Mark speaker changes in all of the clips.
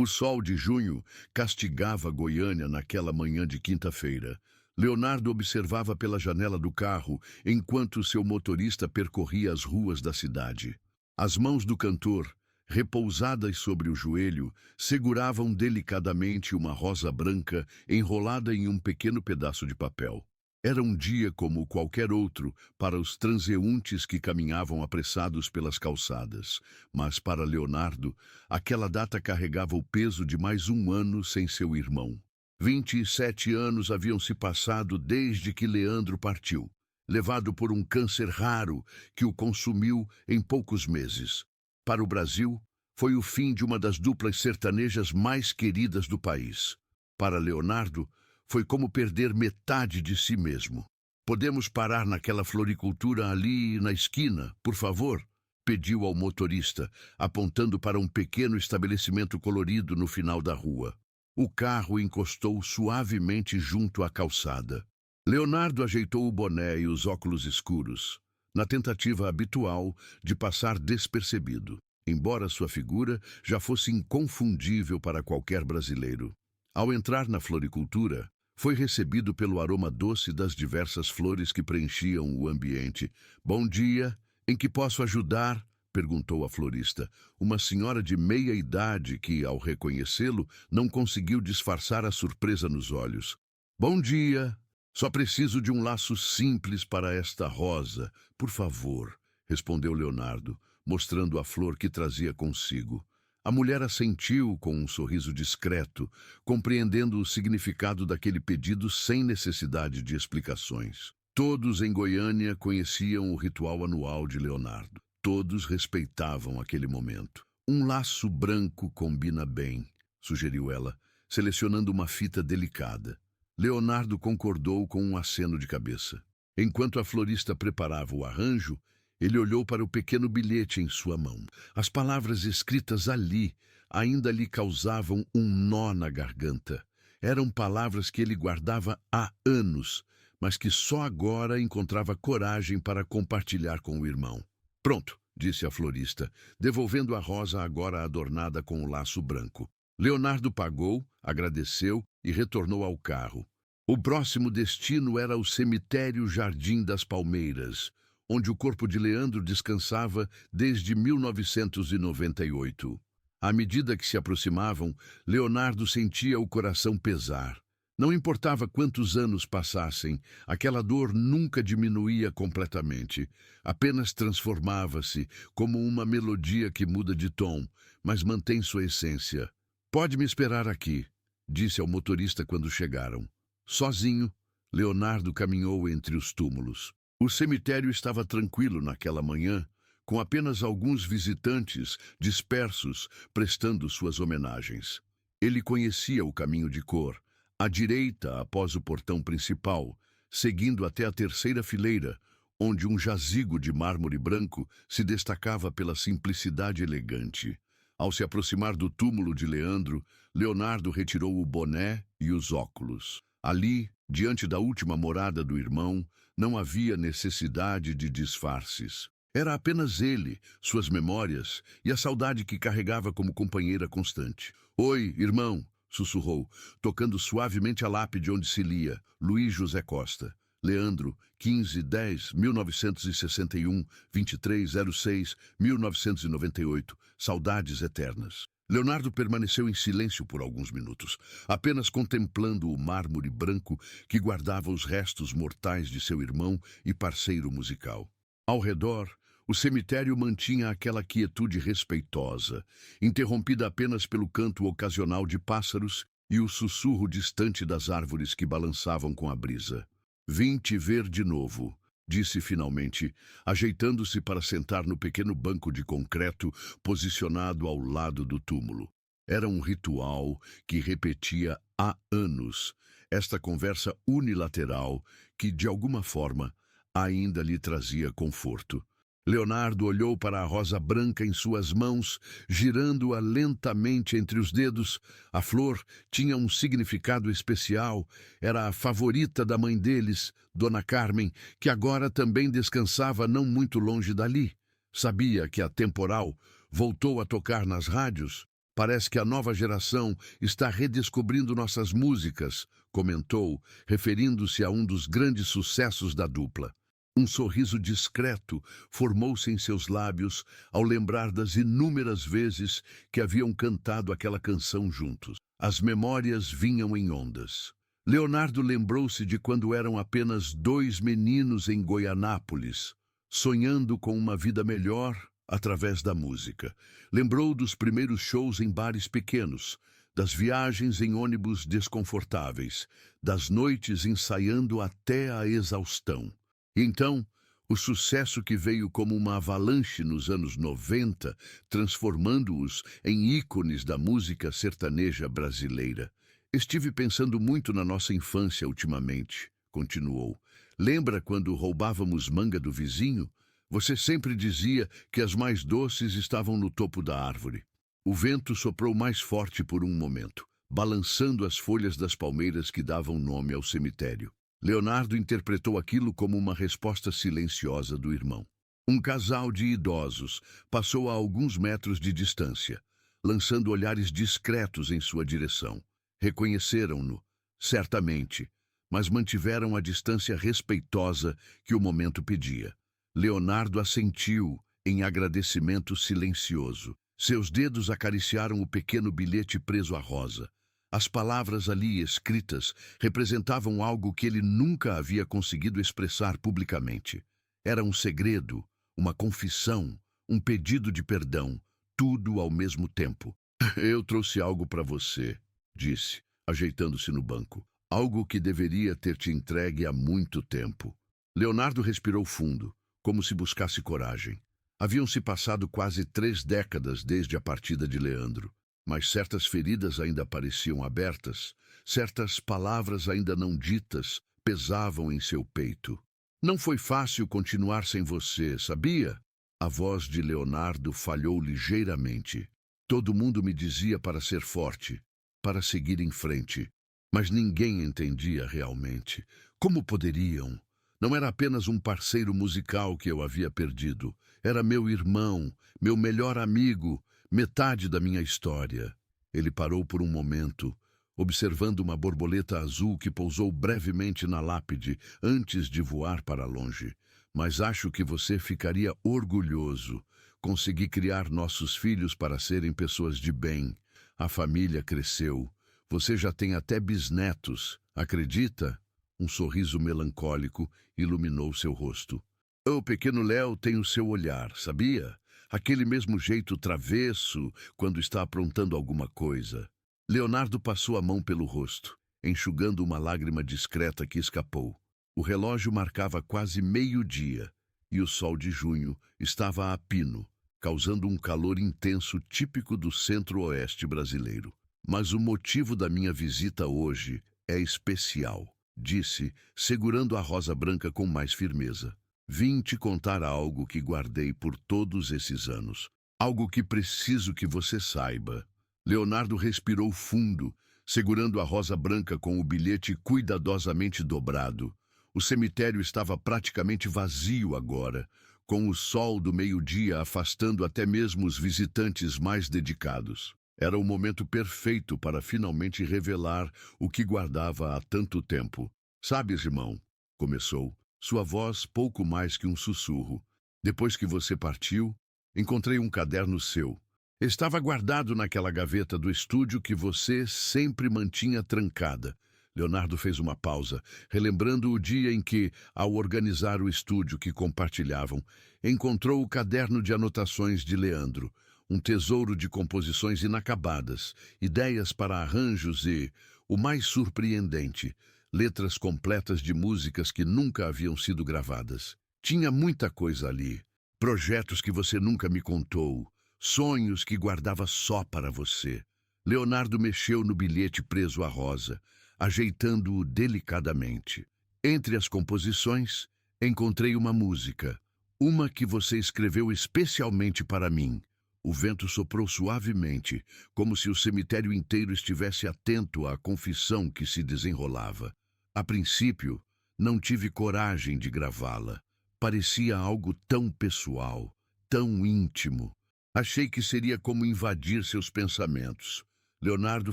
Speaker 1: O sol de junho castigava Goiânia naquela manhã de quinta-feira. Leonardo observava pela janela do carro enquanto seu motorista percorria as ruas da cidade. As mãos do cantor, repousadas sobre o joelho, seguravam delicadamente uma rosa branca enrolada em um pequeno pedaço de papel. Era um dia como qualquer outro para os transeuntes que caminhavam apressados pelas calçadas, mas para Leonardo, aquela data carregava o peso de mais um ano sem seu irmão. 27 anos haviam se passado desde que Leandro partiu, levado por um câncer raro que o consumiu em poucos meses. Para o Brasil, foi o fim de uma das duplas sertanejas mais queridas do país. Para Leonardo, foi como perder metade de si mesmo. "Podemos parar naquela floricultura ali na esquina, por favor?" pediu ao motorista, apontando para um pequeno estabelecimento colorido no final da rua. O carro encostou suavemente junto à calçada. Leonardo ajeitou o boné e os óculos escuros, na tentativa habitual de passar despercebido, embora sua figura já fosse inconfundível para qualquer brasileiro. Ao entrar na floricultura, foi recebido pelo aroma doce das diversas flores que preenchiam o ambiente. "Bom dia, em que posso ajudar?" perguntou a florista, uma senhora de meia idade que, ao reconhecê-lo, não conseguiu disfarçar a surpresa nos olhos. "Bom dia, só preciso de um laço simples para esta rosa, por favor", respondeu Leonardo, mostrando a flor que trazia consigo. A mulher assentiu com um sorriso discreto, compreendendo o significado daquele pedido sem necessidade de explicações. Todos em Goiânia conheciam o ritual anual de Leonardo. Todos respeitavam aquele momento. "Um laço branco combina bem", sugeriu ela, selecionando uma fita delicada. Leonardo concordou com um aceno de cabeça. Enquanto a florista preparava o arranjo, ele olhou para o pequeno bilhete em sua mão. As palavras escritas ali ainda lhe causavam um nó na garganta. Eram palavras que ele guardava há anos, mas que só agora encontrava coragem para compartilhar com o irmão. "Pronto", disse a florista, devolvendo a rosa agora adornada com o laço branco. Leonardo pagou, agradeceu e retornou ao carro. O próximo destino era o cemitério Jardim das Palmeiras, onde o corpo de Leandro descansava desde 1998. À medida que se aproximavam, Leonardo sentia o coração pesar. Não importava quantos anos passassem, aquela dor nunca diminuía completamente, apenas transformava-se como uma melodia que muda de tom, mas mantém sua essência. "Pode me esperar aqui", disse ao motorista quando chegaram. Sozinho, Leonardo caminhou entre os túmulos. O cemitério estava tranquilo naquela manhã, com apenas alguns visitantes dispersos prestando suas homenagens. Ele conhecia o caminho de cor, à direita após o portão principal, seguindo até a terceira fileira, onde um jazigo de mármore branco se destacava pela simplicidade elegante. Ao se aproximar do túmulo de Leandro, Leonardo retirou o boné e os óculos. Ali, diante da última morada do irmão, não havia necessidade de disfarces. Era apenas ele, suas memórias e a saudade que carregava como companheira constante. "Oi, irmão", sussurrou, tocando suavemente a lápide onde se lia Luiz José Costa. "Leandro, 15/10/1961, 23/06/1998, saudades eternas." Leonardo permaneceu em silêncio por alguns minutos, apenas contemplando o mármore branco que guardava os restos mortais de seu irmão e parceiro musical. Ao redor, o cemitério mantinha aquela quietude respeitosa, interrompida apenas pelo canto ocasional de pássaros e o sussurro distante das árvores que balançavam com a brisa. "Vim te ver de novo", disse finalmente, ajeitando-se para sentar no pequeno banco de concreto posicionado ao lado do túmulo. Era um ritual que repetia há anos, esta conversa unilateral que, de alguma forma, ainda lhe trazia conforto. Leonardo olhou para a rosa branca em suas mãos, girando-a lentamente entre os dedos. A flor tinha um significado especial. Era a favorita da mãe deles, Dona Carmen, que agora também descansava não muito longe dali. Sabia que a Temporal voltou a tocar nas rádios. Parece que a nova geração está redescobrindo nossas músicas, comentou, referindo-se a um dos grandes sucessos da dupla. Um sorriso discreto formou-se em seus lábios ao lembrar das inúmeras vezes que haviam cantado aquela canção juntos. As memórias vinham em ondas. Leonardo lembrou-se de quando eram apenas dois meninos em Goianápolis, sonhando com uma vida melhor através da música. Lembrou dos primeiros shows em bares pequenos, das viagens em ônibus desconfortáveis, das noites ensaiando até a exaustão. E então, o sucesso que veio como uma avalanche nos anos 90, transformando-os em ícones da música sertaneja brasileira. Estive pensando muito na nossa infância ultimamente, continuou. Lembra quando roubávamos manga do vizinho? Você sempre dizia que as mais doces estavam no topo da árvore. O vento soprou mais forte por um momento, balançando as folhas das palmeiras que davam nome ao cemitério. Leonardo interpretou aquilo como uma resposta silenciosa do irmão. Um casal de idosos passou a alguns metros de distância, lançando olhares discretos em sua direção. Reconheceram-no, certamente, mas mantiveram a distância respeitosa que o momento pedia. Leonardo assentiu em agradecimento silencioso. Seus dedos acariciaram o pequeno bilhete preso à rosa. As palavras ali escritas representavam algo que ele nunca havia conseguido expressar publicamente. Era um segredo, uma confissão, um pedido de perdão, tudo ao mesmo tempo. Eu trouxe algo para você, disse, ajeitando-se no banco. Algo que deveria ter te entregue há muito tempo. Leonardo respirou fundo, como se buscasse coragem. Haviam-se passado quase 3 décadas desde a partida de Leandro. Mas certas feridas ainda pareciam abertas, certas palavras ainda não ditas pesavam em seu peito. Não foi fácil continuar sem você, sabia? A voz de Leonardo falhou ligeiramente. Todo mundo me dizia para ser forte, para seguir em frente, mas ninguém entendia realmente. Como poderiam? Não era apenas um parceiro musical que eu havia perdido. Era meu irmão, meu melhor amigo, metade da minha história. Ele parou por um momento, observando uma borboleta azul que pousou brevemente na lápide antes de voar para longe. Mas acho que você ficaria orgulhoso. Consegui criar nossos filhos para serem pessoas de bem. A família cresceu. Você já tem até bisnetos. Acredita? Um sorriso melancólico iluminou seu rosto. O pequeno Léo tem o seu olhar, sabia? Aquele mesmo jeito travesso quando está aprontando alguma coisa. Leonardo passou a mão pelo rosto, enxugando uma lágrima discreta que escapou. O relógio marcava quase meio-dia, e o sol de junho estava a pino, causando um calor intenso típico do centro-oeste brasileiro. Mas o motivo da minha visita hoje é especial, disse, segurando a rosa branca com mais firmeza. Vim te contar algo que guardei por todos esses anos. Algo que preciso que você saiba. Leonardo respirou fundo, segurando a rosa branca com o bilhete cuidadosamente dobrado. O cemitério estava praticamente vazio agora, com o sol do meio-dia afastando até mesmo os visitantes mais dedicados. Era o momento perfeito para finalmente revelar o que guardava há tanto tempo. Sabes, irmão, começou. Sua voz pouco mais que um sussurro. Depois que você partiu, encontrei um caderno seu. Estava guardado naquela gaveta do estúdio que você sempre mantinha trancada. Leonardo fez uma pausa, relembrando o dia em que, ao organizar o estúdio que compartilhavam, encontrou o caderno de anotações de Leandro, um tesouro de composições inacabadas, ideias para arranjos e, o mais surpreendente, letras completas de músicas que nunca haviam sido gravadas. Tinha muita coisa ali. Projetos que você nunca me contou. Sonhos que guardava só para você. Leonardo mexeu no bilhete preso à rosa, ajeitando-o delicadamente. Entre as composições, encontrei uma música. Uma que você escreveu especialmente para mim. O vento soprou suavemente, como se o cemitério inteiro estivesse atento à confissão que se desenrolava. A princípio, não tive coragem de gravá-la. Parecia algo tão pessoal, tão íntimo. Achei que seria como invadir seus pensamentos. Leonardo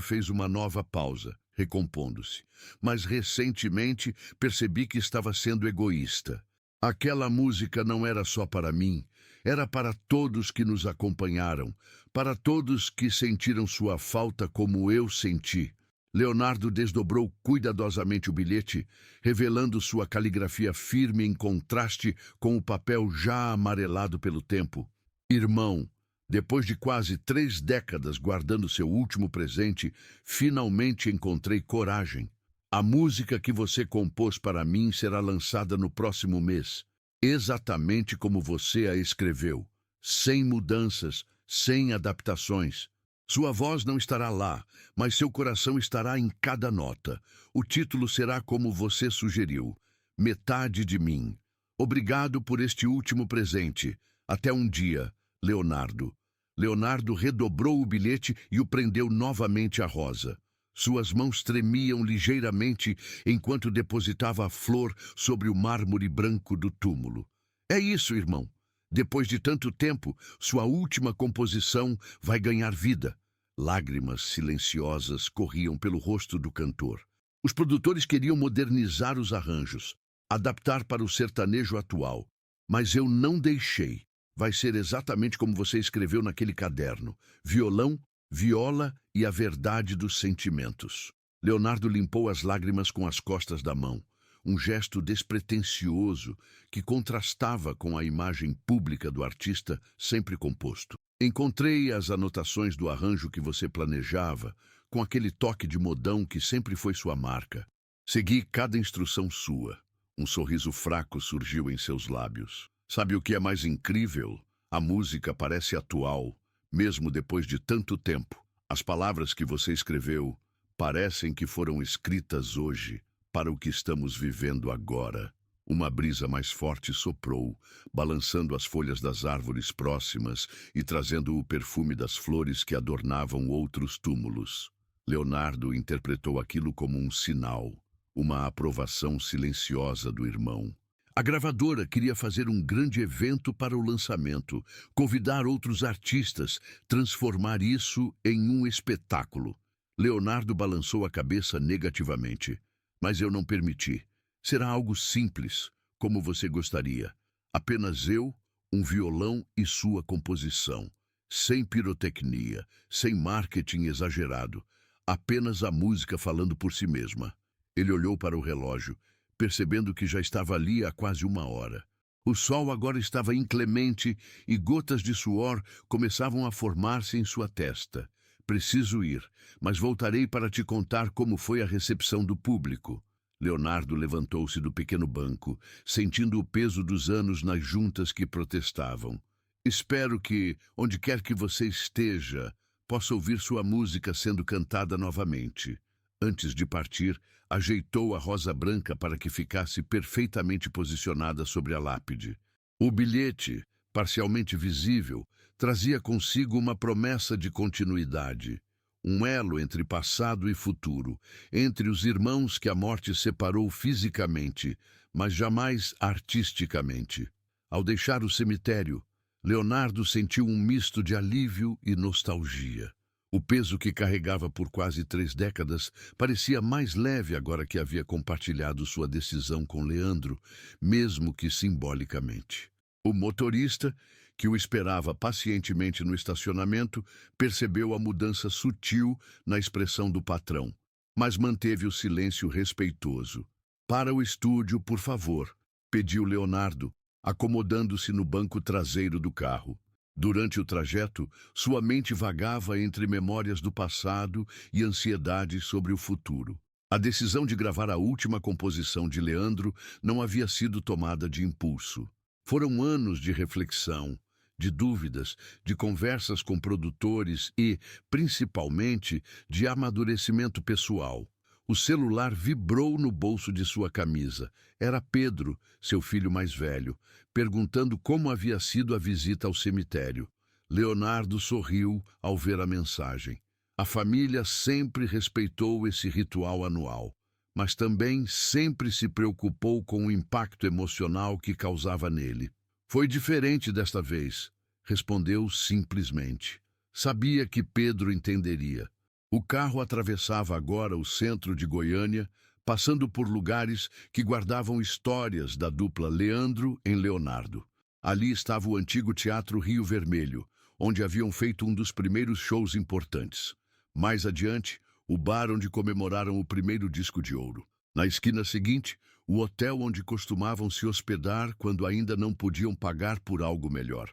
Speaker 1: fez uma nova pausa, recompondo-se. Mas recentemente percebi que estava sendo egoísta. Aquela música não era só para mim, era para todos que nos acompanharam, para todos que sentiram sua falta como eu senti. Leonardo desdobrou cuidadosamente o bilhete, revelando sua caligrafia firme em contraste com o papel já amarelado pelo tempo. Irmão, depois de quase 3 décadas guardando seu último presente, finalmente encontrei coragem. A música que você compôs para mim será lançada no próximo mês, exatamente como você a escreveu, sem mudanças, sem adaptações. Sua voz não estará lá, mas seu coração estará em cada nota. O título será como você sugeriu: Metade de mim. Obrigado por este último presente. Até um dia, Leonardo. Leonardo redobrou o bilhete e o prendeu novamente à rosa. Suas mãos tremiam ligeiramente enquanto depositava a flor sobre o mármore branco do túmulo. É isso, irmão. Depois de tanto tempo, sua última composição vai ganhar vida. Lágrimas silenciosas corriam pelo rosto do cantor. Os produtores queriam modernizar os arranjos, adaptar para o sertanejo atual. Mas eu não deixei. Vai ser exatamente como você escreveu naquele caderno: violão, viola e a verdade dos sentimentos. Leonardo limpou as lágrimas com as costas da mão, um gesto despretensioso que contrastava com a imagem pública do artista sempre composto. Encontrei as anotações do arranjo que você planejava, com aquele toque de modão que sempre foi sua marca. Segui cada instrução sua. Um sorriso fraco surgiu em seus lábios. Sabe o que é mais incrível? A música parece atual, mesmo depois de tanto tempo. As palavras que você escreveu parecem que foram escritas hoje, para o que estamos vivendo agora. Uma brisa mais forte soprou, balançando as folhas das árvores próximas e trazendo o perfume das flores que adornavam outros túmulos. Leonardo interpretou aquilo como um sinal, uma aprovação silenciosa do irmão. A gravadora queria fazer um grande evento para o lançamento, convidar outros artistas, transformar isso em um espetáculo. Leonardo balançou a cabeça negativamente. Mas eu não permiti. Será algo simples, como você gostaria. Apenas eu, um violão e sua composição. Sem pirotecnia, sem marketing exagerado. Apenas a música falando por si mesma. Ele olhou para o relógio, percebendo que já estava ali há quase 1 hora. O sol agora estava inclemente e gotas de suor começavam a formar-se em sua testa. Preciso ir, mas voltarei para te contar como foi a recepção do público. Leonardo levantou-se do pequeno banco, sentindo o peso dos anos nas juntas que protestavam. Espero que, onde quer que você esteja, possa ouvir sua música sendo cantada novamente. Antes de partir, ajeitou a rosa branca para que ficasse perfeitamente posicionada sobre a lápide. O bilhete, parcialmente visível, trazia consigo uma promessa de continuidade, um elo entre passado e futuro, entre os irmãos que a morte separou fisicamente, mas jamais artisticamente. Ao deixar o cemitério, Leonardo sentiu um misto de alívio e nostalgia. O peso que carregava por quase 3 décadas parecia mais leve agora que havia compartilhado sua decisão com Leandro, mesmo que simbolicamente. O motorista, que o esperava pacientemente no estacionamento, percebeu a mudança sutil na expressão do patrão, mas manteve o silêncio respeitoso. "Para o estúdio, por favor", pediu Leonardo, acomodando-se no banco traseiro do carro. Durante o trajeto, sua mente vagava entre memórias do passado e ansiedades sobre o futuro. A decisão de gravar a última composição de Leandro não havia sido tomada de impulso. Foram anos de reflexão, de dúvidas, de conversas com produtores e, principalmente, de amadurecimento pessoal. O celular vibrou no bolso de sua camisa. Era Pedro, seu filho mais velho, perguntando como havia sido a visita ao cemitério. Leonardo sorriu ao ver a mensagem. A família sempre respeitou esse ritual anual, mas também sempre se preocupou com o impacto emocional que causava nele. Foi diferente desta vez, respondeu simplesmente. Sabia que Pedro entenderia. O carro atravessava agora o centro de Goiânia, passando por lugares que guardavam histórias da dupla Leandro em Leonardo. Ali estava o antigo Teatro Rio Vermelho, onde haviam feito um dos primeiros shows importantes. Mais adiante, o bar onde comemoraram o primeiro disco de ouro. Na esquina seguinte, o hotel onde costumavam se hospedar quando ainda não podiam pagar por algo melhor.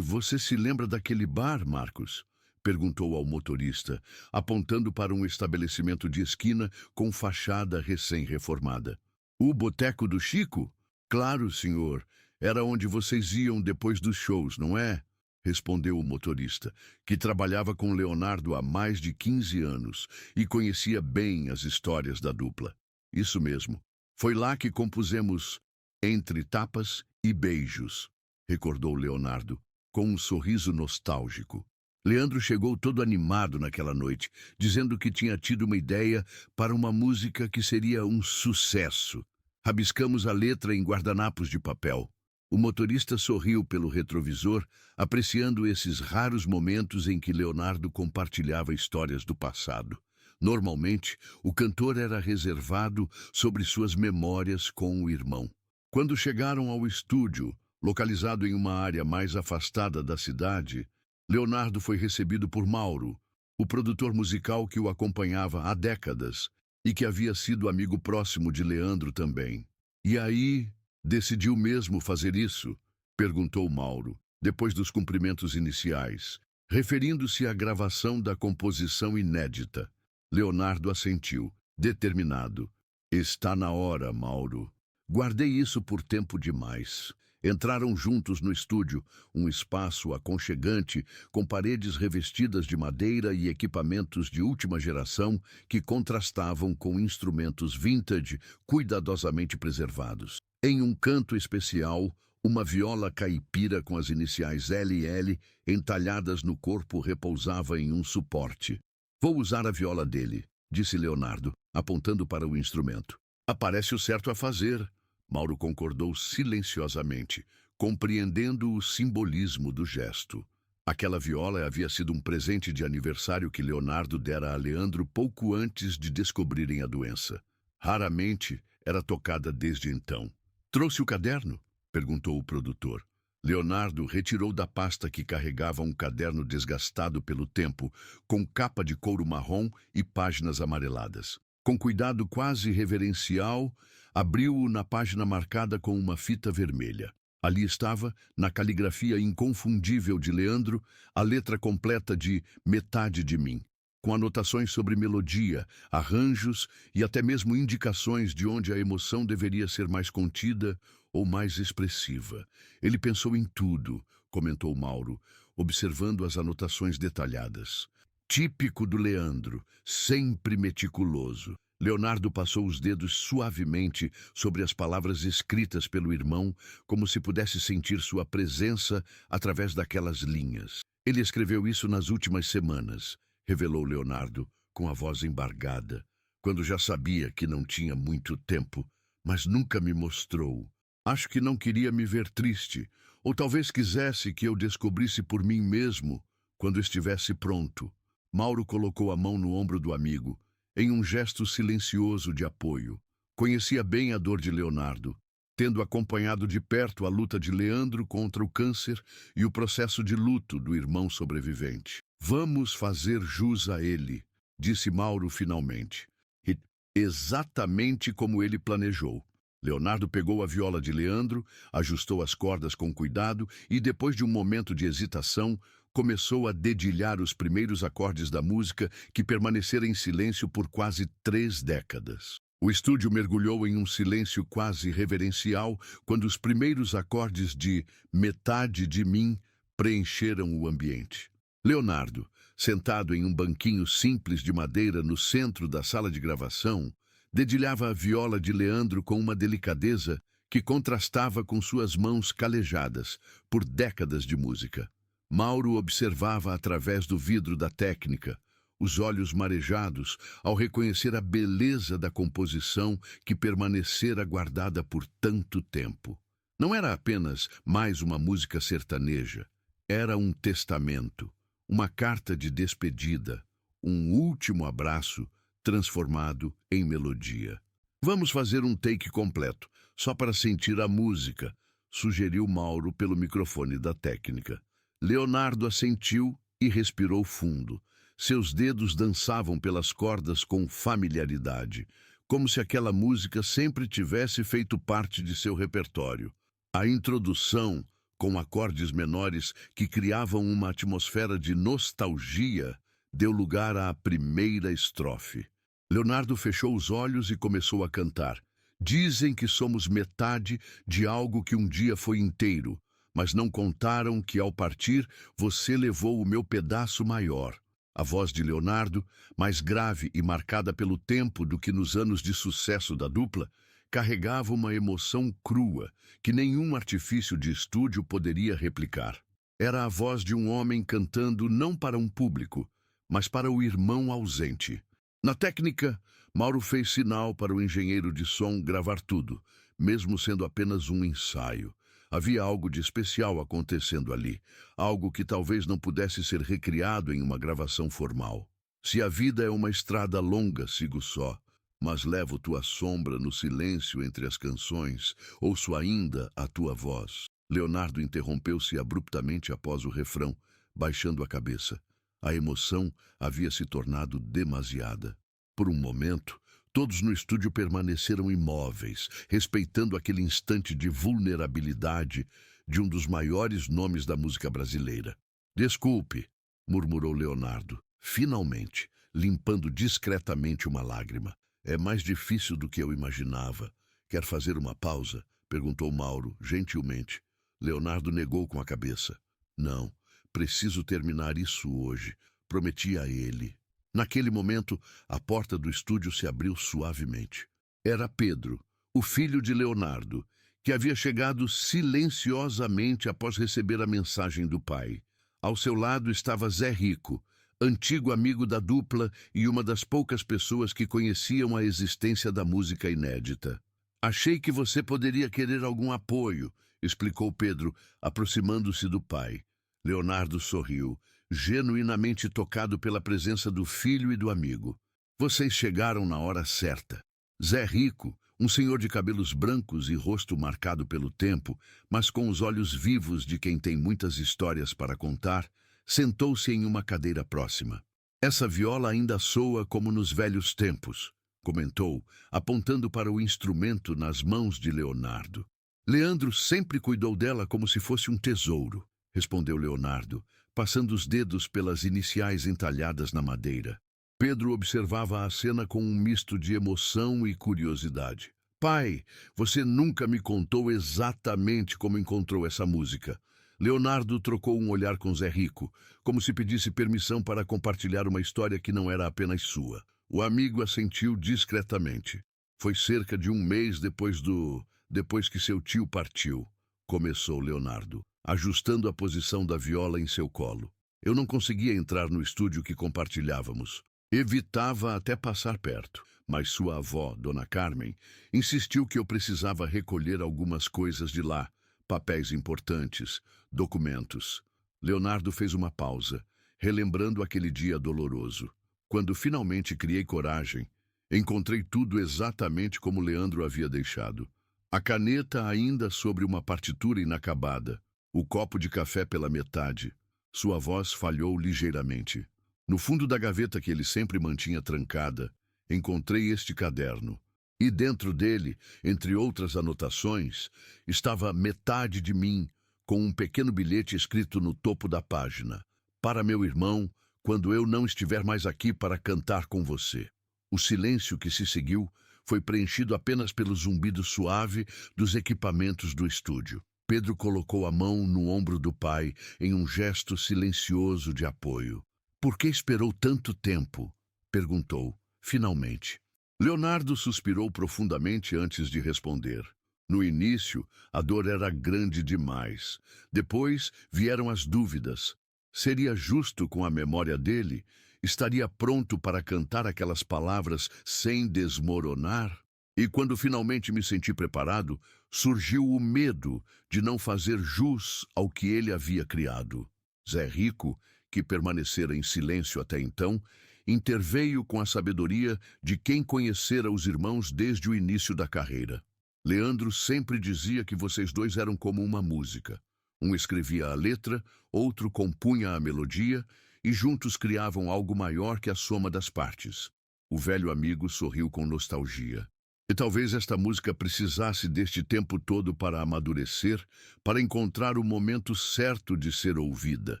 Speaker 1: Você se lembra daquele bar, Marcos? Perguntou ao motorista, apontando para um estabelecimento de esquina com fachada recém-reformada. O Boteco do Chico? Claro, senhor. Era onde vocês iam depois dos shows, não é? Respondeu o motorista, que trabalhava com Leonardo há mais de 15 anos e conhecia bem as histórias da dupla. Isso mesmo. Foi lá que compusemos Entre Tapas e Beijos, recordou Leonardo, com um sorriso nostálgico. Leandro chegou todo animado naquela noite, dizendo que tinha tido uma ideia para uma música que seria um sucesso. Rabiscamos a letra em guardanapos de papel. O motorista sorriu pelo retrovisor, apreciando esses raros momentos em que Leonardo compartilhava histórias do passado. Normalmente, o cantor era reservado sobre suas memórias com o irmão. Quando chegaram ao estúdio, localizado em uma área mais afastada da cidade, Leonardo foi recebido por Mauro, o produtor musical que o acompanhava há décadas e que havia sido amigo próximo de Leandro também. E aí, decidiu mesmo fazer isso? Perguntou Mauro, depois dos cumprimentos iniciais, referindo-se à gravação da composição inédita. Leonardo assentiu, determinado. Está na hora, Mauro. Guardei isso por tempo demais. Entraram juntos no estúdio, um espaço aconchegante, com paredes revestidas de madeira e equipamentos de última geração que contrastavam com instrumentos vintage, cuidadosamente preservados. Em um canto especial, uma viola caipira com as iniciais LL entalhadas no corpo repousava em um suporte. Vou usar a viola dele, disse Leonardo, apontando para o instrumento. Parece o certo a fazer. Mauro concordou silenciosamente, compreendendo o simbolismo do gesto. Aquela viola havia sido um presente de aniversário que Leonardo dera a Leandro pouco antes de descobrirem a doença. Raramente era tocada desde então. Trouxe o caderno? Perguntou o produtor. Leonardo retirou da pasta que carregava um caderno desgastado pelo tempo, com capa de couro marrom e páginas amareladas. Com cuidado quase reverencial, abriu-o na página marcada com uma fita vermelha. Ali estava, na caligrafia inconfundível de Leandro, a letra completa de Metade de Mim, com anotações sobre melodia, arranjos e até mesmo indicações de onde a emoção deveria ser mais contida ou mais expressiva. Ele pensou em tudo, comentou Mauro, observando as anotações detalhadas. Típico do Leandro, sempre meticuloso. Leonardo passou os dedos suavemente sobre as palavras escritas pelo irmão, como se pudesse sentir sua presença através daquelas linhas. Ele escreveu isso nas últimas semanas, revelou Leonardo, com a voz embargada, quando já sabia que não tinha muito tempo, mas nunca me mostrou. Acho que não queria me ver triste, ou talvez quisesse que eu descobrisse por mim mesmo quando estivesse pronto. Mauro colocou a mão no ombro do amigo, em um gesto silencioso de apoio. Conhecia bem a dor de Leonardo, tendo acompanhado de perto a luta de Leandro contra o câncer e o processo de luto do irmão sobrevivente. Vamos fazer jus a ele, disse Mauro finalmente. E exatamente como ele planejou. Leonardo pegou a viola de Leandro, ajustou as cordas com cuidado e, depois de um momento de hesitação, começou a dedilhar os primeiros acordes da música que permaneceram em silêncio por quase 3 décadas. O estúdio mergulhou em um silêncio quase reverencial quando os primeiros acordes de Metade de Mim preencheram o ambiente. Leonardo, sentado em um banquinho simples de madeira no centro da sala de gravação, dedilhava a viola de Leandro com uma delicadeza que contrastava com suas mãos calejadas por décadas de música. Mauro observava através do vidro da técnica, os olhos marejados ao reconhecer a beleza da composição que permanecera guardada por tanto tempo. Não era apenas mais uma música sertaneja. Era um testamento, uma carta de despedida, um último abraço transformado em melodia. Vamos fazer um take completo, só para sentir a música, sugeriu Mauro pelo microfone da técnica. Leonardo assentiu e respirou fundo. Seus dedos dançavam pelas cordas com familiaridade, como se aquela música sempre tivesse feito parte de seu repertório. A introdução, com acordes menores que criavam uma atmosfera de nostalgia, deu lugar à primeira estrofe. Leonardo fechou os olhos e começou a cantar. Dizem que somos metade de algo que um dia foi inteiro, mas não contaram que ao partir você levou o meu pedaço maior. A voz de Leonardo, mais grave e marcada pelo tempo do que nos anos de sucesso da dupla, carregava uma emoção crua que nenhum artifício de estúdio poderia replicar. Era a voz de um homem cantando não para um público, mas para o irmão ausente. Na técnica, Mauro fez sinal para o engenheiro de som gravar tudo, mesmo sendo apenas um ensaio. Havia algo de especial acontecendo ali, algo que talvez não pudesse ser recriado em uma gravação formal. Se a vida é uma estrada longa, sigo só, mas levo tua sombra no silêncio entre as canções, ouço ainda a tua voz. Leonardo interrompeu-se abruptamente após o refrão, baixando a cabeça. A emoção havia se tornado demasiada. Por um momento, todos no estúdio permaneceram imóveis, respeitando aquele instante de vulnerabilidade de um dos maiores nomes da música brasileira. Desculpe, murmurou Leonardo, finalmente, limpando discretamente uma lágrima. É mais difícil do que eu imaginava. Quer fazer uma pausa? Perguntou Mauro, gentilmente. Leonardo negou com a cabeça. Não, preciso terminar isso hoje. Prometi a ele. Naquele momento, a porta do estúdio se abriu suavemente. Era Pedro, o filho de Leonardo, que havia chegado silenciosamente após receber a mensagem do pai. Ao seu lado estava Zé Rico, antigo amigo da dupla e uma das poucas pessoas que conheciam a existência da música inédita. Achei que você poderia querer algum apoio, explicou Pedro, aproximando-se do pai. Leonardo sorriu, genuinamente tocado pela presença do filho e do amigo. Vocês chegaram na hora certa. Zé Rico, um senhor de cabelos brancos e rosto marcado pelo tempo, mas com os olhos vivos de quem tem muitas histórias para contar, sentou-se em uma cadeira próxima. Essa viola ainda soa como nos velhos tempos, comentou, apontando para o instrumento nas mãos de Leonardo. Leandro sempre cuidou dela como se fosse um tesouro, respondeu Leonardo, passando os dedos pelas iniciais entalhadas na madeira. Pedro observava a cena com um misto de emoção e curiosidade. Pai, você nunca me contou exatamente como encontrou essa música. Leonardo trocou um olhar com Zé Rico, como se pedisse permissão para compartilhar uma história que não era apenas sua. O amigo assentiu discretamente. Foi cerca de um mês depois que seu tio partiu, começou Leonardo, ajustando a posição da viola em seu colo. Eu não conseguia entrar no estúdio que compartilhávamos. Evitava até passar perto, mas sua avó, Dona Carmen, insistiu que eu precisava recolher algumas coisas de lá, papéis importantes, documentos. Leonardo fez uma pausa, relembrando aquele dia doloroso. Quando finalmente criei coragem, encontrei tudo exatamente como Leandro havia deixado. A caneta ainda sobre uma partitura inacabada, o copo de café pela metade. Sua voz falhou ligeiramente. No fundo da gaveta que ele sempre mantinha trancada, encontrei este caderno. E dentro dele, entre outras anotações, estava metade de mim, com um pequeno bilhete escrito no topo da página. Para meu irmão, quando eu não estiver mais aqui para cantar com você. O silêncio que se seguiu foi preenchido apenas pelo zumbido suave dos equipamentos do estúdio. Pedro colocou a mão no ombro do pai em um gesto silencioso de apoio. Por que esperou tanto tempo? Perguntou, finalmente. Leonardo suspirou profundamente antes de responder. No início, a dor era grande demais. Depois vieram as dúvidas. Seria justo com a memória dele? Estaria pronto para cantar aquelas palavras sem desmoronar? E quando finalmente me senti preparado, surgiu o medo de não fazer jus ao que ele havia criado. Zé Rico, que permanecera em silêncio até então, interveio com a sabedoria de quem conhecera os irmãos desde o início da carreira. Leandro sempre dizia que vocês dois eram como uma música. Um escrevia a letra, outro compunha a melodia, e juntos criavam algo maior que a soma das partes. O velho amigo sorriu com nostalgia. E talvez esta música precisasse deste tempo todo para amadurecer, para encontrar o momento certo de ser ouvida.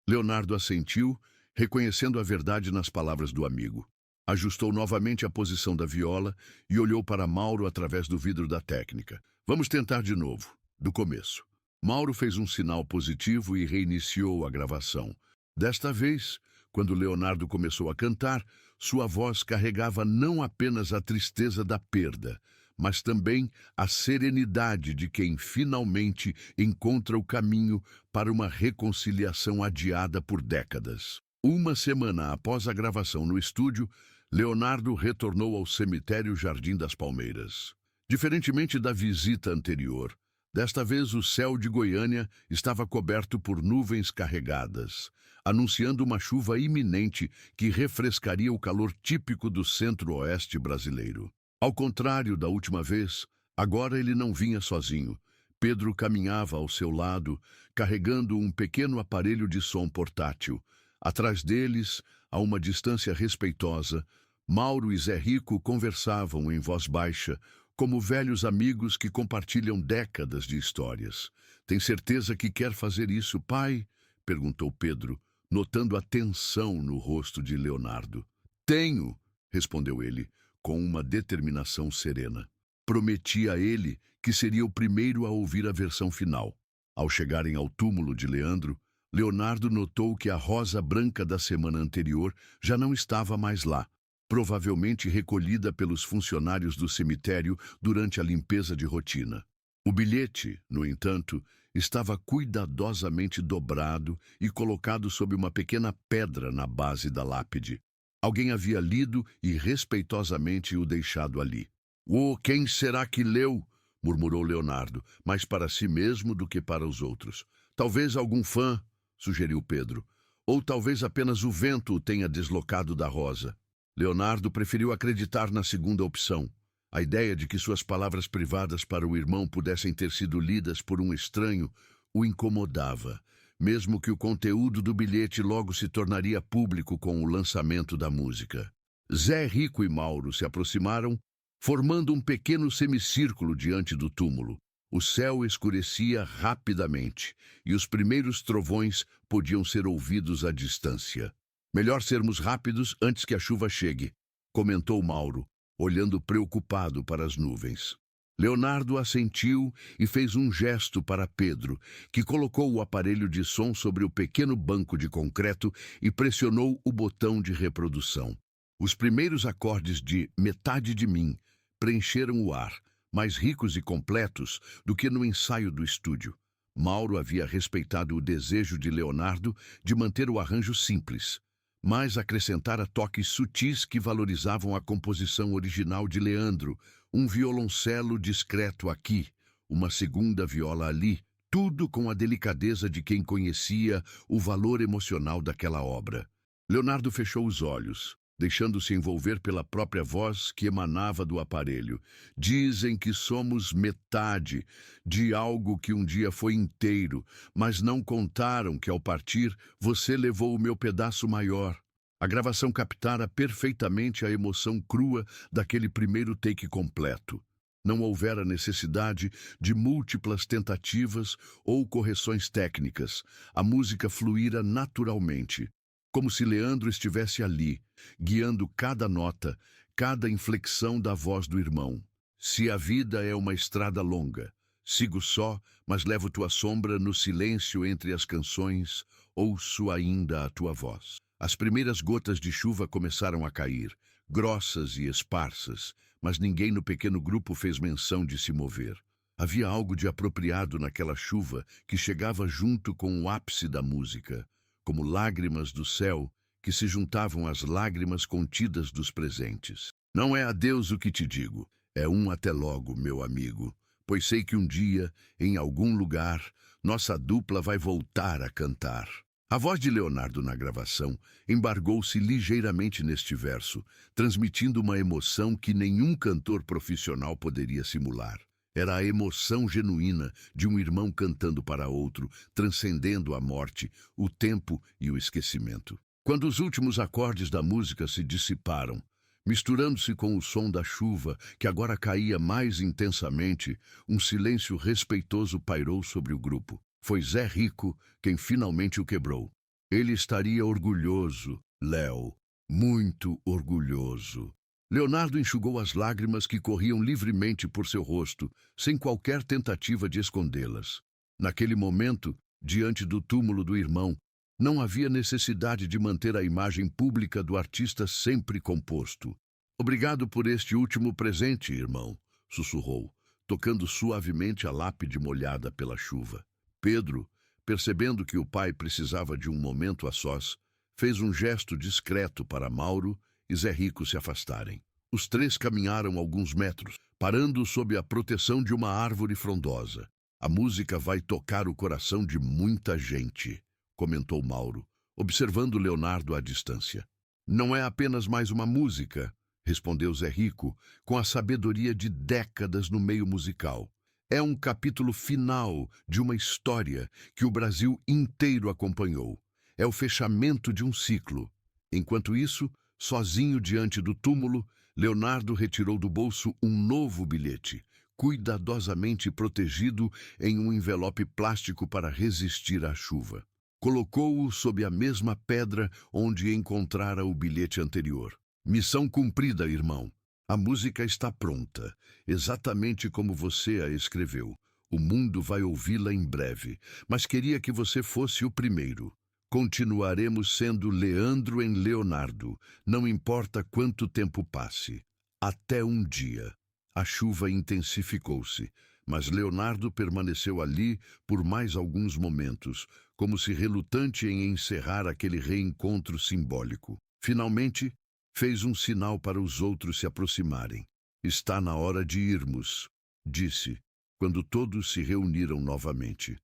Speaker 1: Leonardo assentiu, reconhecendo a verdade nas palavras do amigo. Ajustou novamente a posição da viola e olhou para Mauro através do vidro da técnica. Vamos tentar de novo, do começo. Mauro fez um sinal positivo e reiniciou a gravação. Desta vez, quando Leonardo começou a cantar, sua voz carregava não apenas a tristeza da perda, mas também a serenidade de quem finalmente encontra o caminho para uma reconciliação adiada por décadas. Uma semana após a gravação no estúdio, Leonardo retornou ao cemitério Jardim das Palmeiras. Diferentemente da visita anterior, desta vez o céu de Goiânia estava coberto por nuvens carregadas, anunciando uma chuva iminente que refrescaria o calor típico do centro-oeste brasileiro. Ao contrário da última vez, agora ele não vinha sozinho. Pedro caminhava ao seu lado, carregando um pequeno aparelho de som portátil. Atrás deles, a uma distância respeitosa, Mauro e Zé Rico conversavam em voz baixa, como velhos amigos que compartilham décadas de histórias. Tem certeza que quer fazer isso, pai? Perguntou Pedro, notando a tensão no rosto de Leonardo. Tenho, respondeu ele, com uma determinação serena. Prometi a ele que seria o primeiro a ouvir a versão final. Ao chegarem ao túmulo de Leandro, Leonardo notou que a rosa branca da semana anterior já não estava mais lá, provavelmente recolhida pelos funcionários do cemitério durante a limpeza de rotina. O bilhete, no entanto, estava cuidadosamente dobrado e colocado sob uma pequena pedra na base da lápide. Alguém havia lido e respeitosamente o deixado ali. "Oh, quem será que leu?" murmurou Leonardo, mais para si mesmo do que para os outros. "Talvez algum fã", sugeriu Pedro. "Ou talvez apenas o vento o tenha deslocado da rosa." Leonardo preferiu acreditar na segunda opção. A ideia de que suas palavras privadas para o irmão pudessem ter sido lidas por um estranho o incomodava, mesmo que o conteúdo do bilhete logo se tornaria público com o lançamento da música. Zé Rico e Mauro se aproximaram, formando um pequeno semicírculo diante do túmulo. O céu escurecia rapidamente e os primeiros trovões podiam ser ouvidos à distância. "Melhor sermos rápidos antes que a chuva chegue", comentou Mauro, olhando preocupado para as nuvens. Leonardo assentiu e fez um gesto para Pedro, que colocou o aparelho de som sobre o pequeno banco de concreto e pressionou o botão de reprodução. Os primeiros acordes de Metade de Mim preencheram o ar, mais ricos e completos do que no ensaio do estúdio. Mauro havia respeitado o desejo de Leonardo de manter o arranjo simples, mas acrescentara toques sutis que valorizavam a composição original de Leandro, um violoncelo discreto aqui, uma segunda viola ali, tudo com a delicadeza de quem conhecia o valor emocional daquela obra. Leonardo fechou os olhos, deixando-se envolver pela própria voz que emanava do aparelho. "Dizem que somos metade de algo que um dia foi inteiro, mas não contaram que ao partir você levou o meu pedaço maior." A gravação captara perfeitamente a emoção crua daquele primeiro take completo. Não houvera necessidade de múltiplas tentativas ou correções técnicas. A música fluíra naturalmente, como se Leandro estivesse ali, guiando cada nota, cada inflexão da voz do irmão. "Se a vida é uma estrada longa, sigo só, mas levo tua sombra no silêncio entre as canções, ouço ainda a tua voz." As primeiras gotas de chuva começaram a cair, grossas e esparsas, mas ninguém no pequeno grupo fez menção de se mover. Havia algo de apropriado naquela chuva que chegava junto com o ápice da música, como lágrimas do céu que se juntavam às lágrimas contidas dos presentes. "Não é adeus o que te digo, é um até logo, meu amigo, pois sei que um dia, em algum lugar, nossa dupla vai voltar a cantar." A voz de Leonardo na gravação embargou-se ligeiramente neste verso, transmitindo uma emoção que nenhum cantor profissional poderia simular. Era a emoção genuína de um irmão cantando para outro, transcendendo a morte, o tempo e o esquecimento. Quando os últimos acordes da música se dissiparam, misturando-se com o som da chuva, que agora caía mais intensamente, um silêncio respeitoso pairou sobre o grupo. Foi Zé Rico quem finalmente o quebrou. Ele estaria orgulhoso, Léo, muito orgulhoso. Leonardo enxugou as lágrimas que corriam livremente por seu rosto, sem qualquer tentativa de escondê-las. Naquele momento, diante do túmulo do irmão, não havia necessidade de manter a imagem pública do artista sempre composto. "Obrigado por este último presente, irmão", sussurrou, tocando suavemente a lápide molhada pela chuva. Pedro, percebendo que o pai precisava de um momento a sós, fez um gesto discreto para Mauro e Zé Rico se afastarem. Os três caminharam alguns metros, parando sob a proteção de uma árvore frondosa. "A música vai tocar o coração de muita gente", comentou Mauro, observando Leonardo à distância. "Não é apenas mais uma música", respondeu Zé Rico, com a sabedoria de décadas no meio musical. "É um capítulo final de uma história que o Brasil inteiro acompanhou. É o fechamento de um ciclo." Enquanto isso, sozinho diante do túmulo, Leonardo retirou do bolso um novo bilhete, cuidadosamente protegido em um envelope plástico para resistir à chuva. Colocou-o sob a mesma pedra onde encontrara o bilhete anterior. "Missão cumprida, irmão. A música está pronta, exatamente como você a escreveu. O mundo vai ouvi-la em breve, mas queria que você fosse o primeiro. Continuaremos sendo Leandro em Leonardo, não importa quanto tempo passe. Até um dia." A chuva intensificou-se, mas Leonardo permaneceu ali por mais alguns momentos, como se relutante em encerrar aquele reencontro simbólico. Finalmente, fez um sinal para os outros se aproximarem. "Está na hora de irmos", disse, quando todos se reuniram novamente.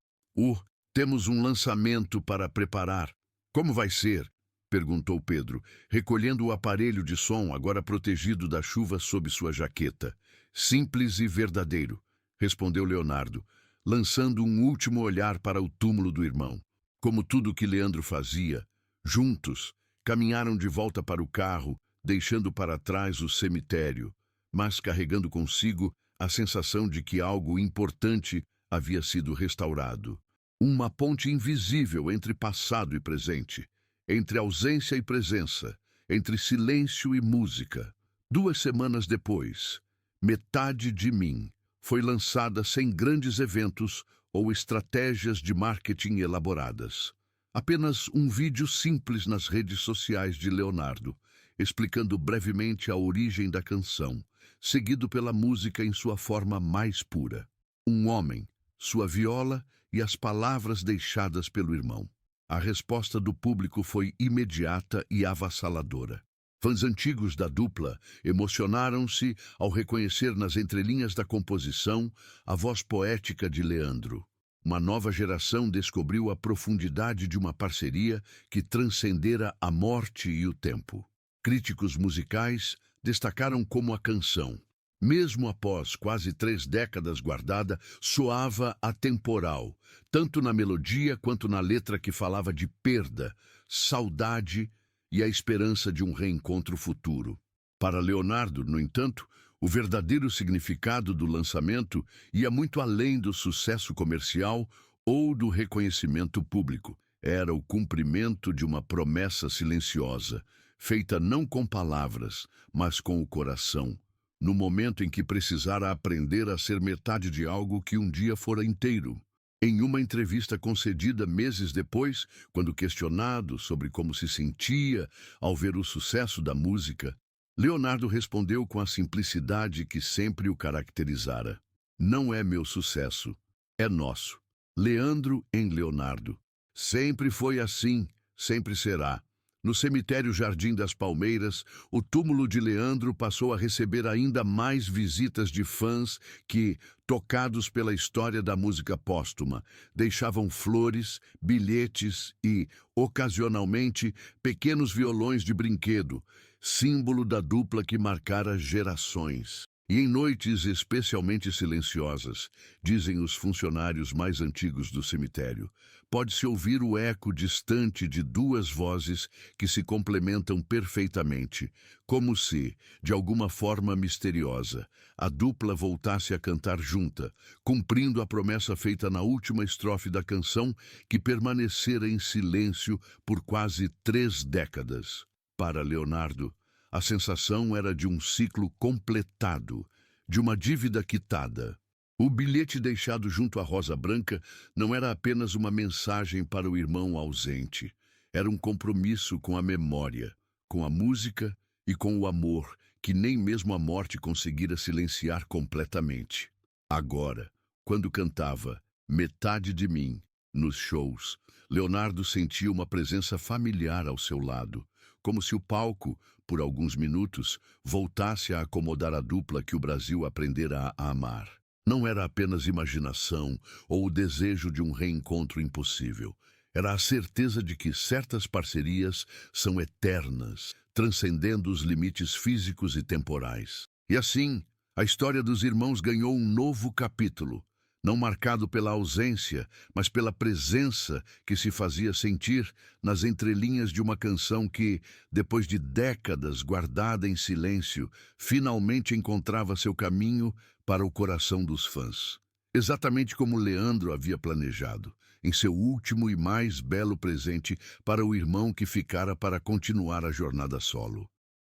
Speaker 1: Temos um lançamento para preparar." "Como vai ser?" perguntou Pedro, recolhendo o aparelho de som, agora protegido da chuva sob sua jaqueta. "Simples e verdadeiro", respondeu Leonardo, lançando um último olhar para o túmulo do irmão. Como tudo que Leandro fazia, juntos, caminharam de volta para o carro, deixando para trás o cemitério, mas carregando consigo a sensação de que algo importante havia sido restaurado. Uma ponte invisível entre passado e presente, entre ausência e presença, entre silêncio e música. 2 semanas depois, Metade de Mim foi lançada sem grandes eventos ou estratégias de marketing elaboradas. Apenas um vídeo simples nas redes sociais de Leonardo, explicando brevemente a origem da canção, seguido pela música em sua forma mais pura. Um homem, sua viola e as palavras deixadas pelo irmão. A resposta do público foi imediata e avassaladora. Fãs antigos da dupla emocionaram-se ao reconhecer nas entrelinhas da composição a voz poética de Leandro. Uma nova geração descobriu a profundidade de uma parceria que transcendera a morte e o tempo. Críticos musicais destacaram como a canção, mesmo após quase 3 décadas guardada, soava atemporal, tanto na melodia quanto na letra que falava de perda, saudade e a esperança de um reencontro futuro. Para Leonardo, no entanto, o verdadeiro significado do lançamento ia muito além do sucesso comercial ou do reconhecimento público. Era o cumprimento de uma promessa silenciosa, feita não com palavras, mas com o coração, no momento em que precisara aprender a ser metade de algo que um dia fora inteiro. Em uma entrevista concedida meses depois, quando questionado sobre como se sentia ao ver o sucesso da música, Leonardo respondeu com a simplicidade que sempre o caracterizara: "Não é meu sucesso, é nosso." Leandro em Leonardo. Sempre foi assim, sempre será. No cemitério Jardim das Palmeiras, o túmulo de Leandro passou a receber ainda mais visitas de fãs que, tocados pela história da música póstuma, deixavam flores, bilhetes e, ocasionalmente, pequenos violões de brinquedo, símbolo da dupla que marcara gerações. E em noites especialmente silenciosas, dizem os funcionários mais antigos do cemitério, pode-se ouvir o eco distante de duas vozes que se complementam perfeitamente, como se, de alguma forma misteriosa, a dupla voltasse a cantar junta, cumprindo a promessa feita na última estrofe da canção que permanecera em silêncio por quase 3 décadas. Para Leonardo, a sensação era de um ciclo completado, de uma dívida quitada. O bilhete deixado junto à rosa branca não era apenas uma mensagem para o irmão ausente. Era um compromisso com a memória, com a música e com o amor que nem mesmo a morte conseguira silenciar completamente. Agora, quando cantava Metade de Mim nos shows, Leonardo sentia uma presença familiar ao seu lado, como se o palco, por alguns minutos, voltasse a acomodar a dupla que o Brasil aprendera a amar. Não era apenas imaginação ou o desejo de um reencontro impossível. Era a certeza de que certas parcerias são eternas, transcendendo os limites físicos e temporais. E assim, a história dos irmãos ganhou um novo capítulo, não marcado pela ausência, mas pela presença que se fazia sentir nas entrelinhas de uma canção que, depois de décadas guardada em silêncio, finalmente encontrava seu caminho para o coração dos fãs. Exatamente como Leandro havia planejado, em seu último e mais belo presente para o irmão que ficara para continuar a jornada solo.